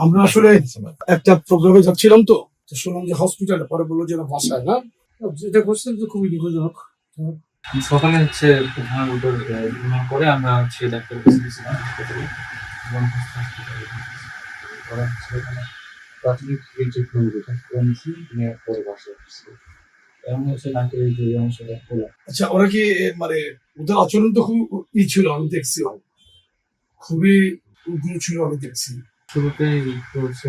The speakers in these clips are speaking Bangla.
আমরা আসলে একটা প্রোগ্রামে যাচ্ছিলাম, তো শুনলাম যে হসপিটালে, পরে বললো যে বাসায় না, যেটা করছেন তো খুবই দুঃখজনক। সকালে হচ্ছে প্রধান করে আমরা হচ্ছে ডাক্তারের কাছে গেছিলাম হাসপাতালে, ওরা হচ্ছে ওখানে প্রাথমিক এই ট্রিটমেন্টগুলো করে নিয়েছি, নিয়ে পরে বাসায় আসছি। এমন হচ্ছে নাকের যে অংশটা খোলা। আচ্ছা, ওরা কি মানে ওদের আচরণ তো খুব ছিল, আমি দেখছি খুবই উগ্র ছিল, আমি দেখছি। শুরুতেই তো হচ্ছে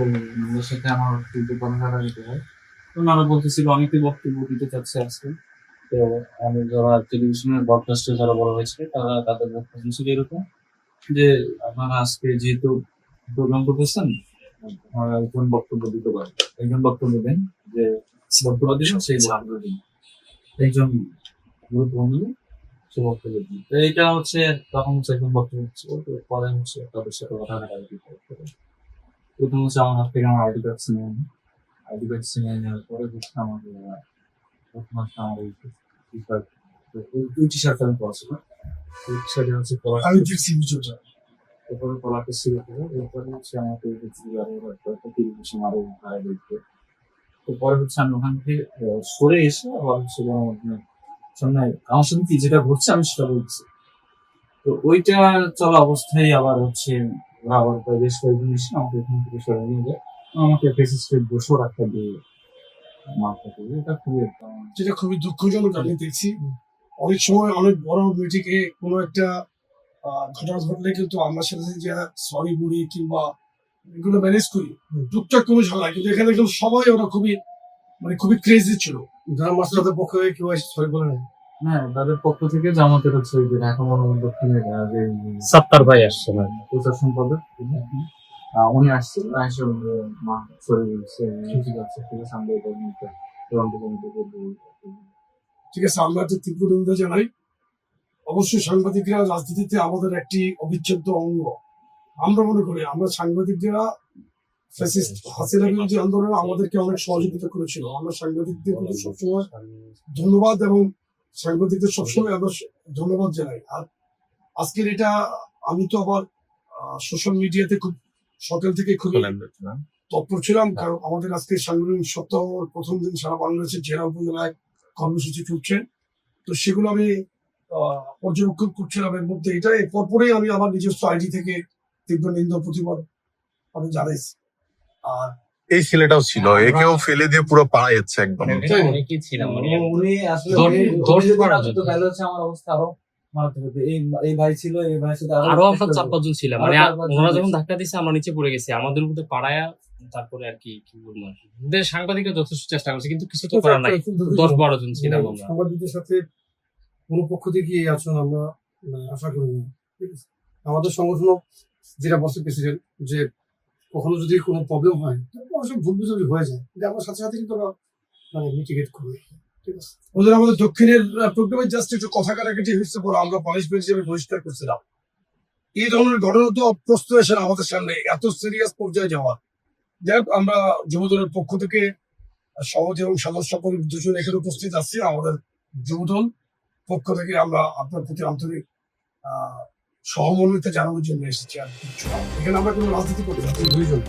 ওদের সাথে আমার কিন্তু কথা দিতে হয়, তো ওনারা বলতেছিল অনেকেই বক্তব্য দিতে চাচ্ছে আজকে। তো আমি যারা টেলিভিশনের ব্রডকাস্টে যারা বড় হয়েছে তারা তাদের বক্তব্য ছিল এরকম যে আপনারা আজকে যেহেতু প্রোগ্রাম করতেছেন, একজন বক্তব্য দিতে পারেন, একজন বক্তব্য দেন, যে বক্তব্য দিন সেই বক্তব্য দিন, একজন গুরুত্বপূর্ণ সে বক্তব্য দিন। তো এইটা হচ্ছে তখন হচ্ছে একজন বক্তব্য দিচ্ছে, তো পরে হচ্ছে তাদের সাথে কথা কাটাকাটি করতে হবে। প্রথম হচ্ছে আমার হাত থেকে আমার আইডি কার্ড ছিনিয়ে নেয়, আইডি কার্ড ছিনিয়ে নেওয়ার পরে হচ্ছে আমাকে প্রথম হচ্ছে আমার এই টি-শার্ট, দুই টি-শার্ট আমি পড়াছিলাম, দুই টি-শার্টে হচ্ছে পড়া, আমি দেখছি বিষয়টা। এরপরে কলারটা ছিঁড়ে দিল, এরপরে হচ্ছে আমাকে টেলিভিশন আরো ভাড়া দিতে। তো পরে হচ্ছে আমি ওখান থেকে সরে এসে আবার হচ্ছে সামনে আমার সাথে কি যেটা ঘটছে আমি সেটা বলছি। তো ওইটা চলা অবস্থায় আবার হচ্ছে ওরা আবার বেশ কয়েকজন এসে আমাকে এখান থেকে সরে নিয়ে যায়, আমাকে ফেসিস্টেট বসেও রাখতে দিয়ে মারতে দিয়ে, এটা খুবই যেটা খুবই দুঃখজনক। আমি দেখছি অনেক সময় অনেক বড় মিটিংয়ে কোনো একটা ঘটনা ঘটলে কিন্তু আমরা সাথে যে সরি বলি কিংবা এগুলো ম্যানেজ করি, টুকটাক কোনো ঝগড়া, কিন্তু এখানে একদম সবাই ওরা খুবই মানে খুবই ক্রেজি ছিল। যারা মাস্টারদের পক্ষ হয়ে কেউ সরি বলে না। হ্যাঁ, তাদের পক্ষ থেকে জামাতের হচ্ছে ওই যে ঢাকা মনোনয়ন দক্ষিণের যে সাত্তার ভাই আসছে না, প্রচার সম্পাদক উনি আসছেন, এসে মা সরে বলছে ঠিক আছে, ঠিক আছে, আমরা এটা নিতে ঠিক আছে, আমরা একটা তীব্র নিন্দা জানাই। অবশ্যই সাংবাদিকরা রাজনীতিতে আমাদের একটি অবিচ্ছেদ্য অঙ্গ। আমরা মনে করি আমরা সাংবাদিকরা ফ্যাসিস্ট হাসিনা বিরোধী আন্দোলনে আমাদেরকে অনেক সহযোগিতা করেছিল। আমরা সাংবাদিকদের প্রতি সবসময় ধন্যবাদ, এবং সাংবাদিকদের সবসময় আমরা ধন্যবাদ জানাই। আর আজকের এটা আমি তো আবার সোশ্যাল মিডিয়াতে খুব সকাল থেকে খুবই তৎপর ছিলাম, কারণ আমাদের আজকে সাংবাদিক সপ্তাহ প্রথম দিন সারা বাংলাদেশে জেলা উপজেলায় কর্মসূচি চলছে, তো সেগুলো আমি পর্যবেক্ষণ করছিলাম। এর মধ্যে এটা পরপরই আমি আমার নিজস্ব আইডি থেকে তীব্র নিন্দা প্রতিবাদ আমি জানাইছি। আর এই ছেলেটাও ছিল, একেও ফেলে দিয়ে পুরো পাড়া যাচ্ছে একদম। অনেকেই ছিলাম উনি আসলে আমার অবস্থা আরো মারাত্মক হতো। এই ভাই ছিল, এই ভাইয়ের সাথে আরো আমরা 4-5 জন ছিলাম, মানে ওনারা যখন ধাক্কা দিচ্ছে আমরা নিচে পড়ে গেছি, আমাদের মধ্যে পাড়ায়া তারপরে আর কি বলবো, আর কি ওদের সাংবাদিকরা যথেষ্ট চেষ্টা করছে কিন্তু কিছু তো করার নাই। 10-12 জন ছিলাম আমরা। সাংবাদিকদের সাথে কোনো পক্ষ থেকে এই আচরণ আমরা আশা করি না। ঠিক আছে, আমাদের সংগঠনও যেটা বলছে প্রেসিডেন্ট, যে কখনো যদি কোনো প্রবলেম হয় অবশ্যই ভুল বুঝাবুঝি হয়ে যায়, কিন্তু আমরা সাথে সাথে কিন্তু মানে মিটিগেট করি। ঠিক আছে, ওদের আমাদের দক্ষিণের প্রোগ্রামে জাস্ট একটু কথা কাটাকাটি হচ্ছে, পরে আমরা পানিশমেন্ট হিসেবে বহিষ্কার করছিলাম। এই ধরনের ঘটনা তো অপ্রস্তুত এসে আমাদের সামনে এত সিরিয়াস পর্যায়ে যাওয়া। যাই হোক, আমরা যুবদলের পক্ষ থেকে সভাপতি এবং সদস্য দুজন এখানে উপস্থিত আছি। আমাদের যুবদল পক্ষ থেকে আমরা আপনার প্রতি আন্তরিক সহমর্মিতা জানানোর জন্য এসেছি। আর কিছু এখানে আমরা কোনো রাজনীতি করতে চাচ্ছি, দুইজন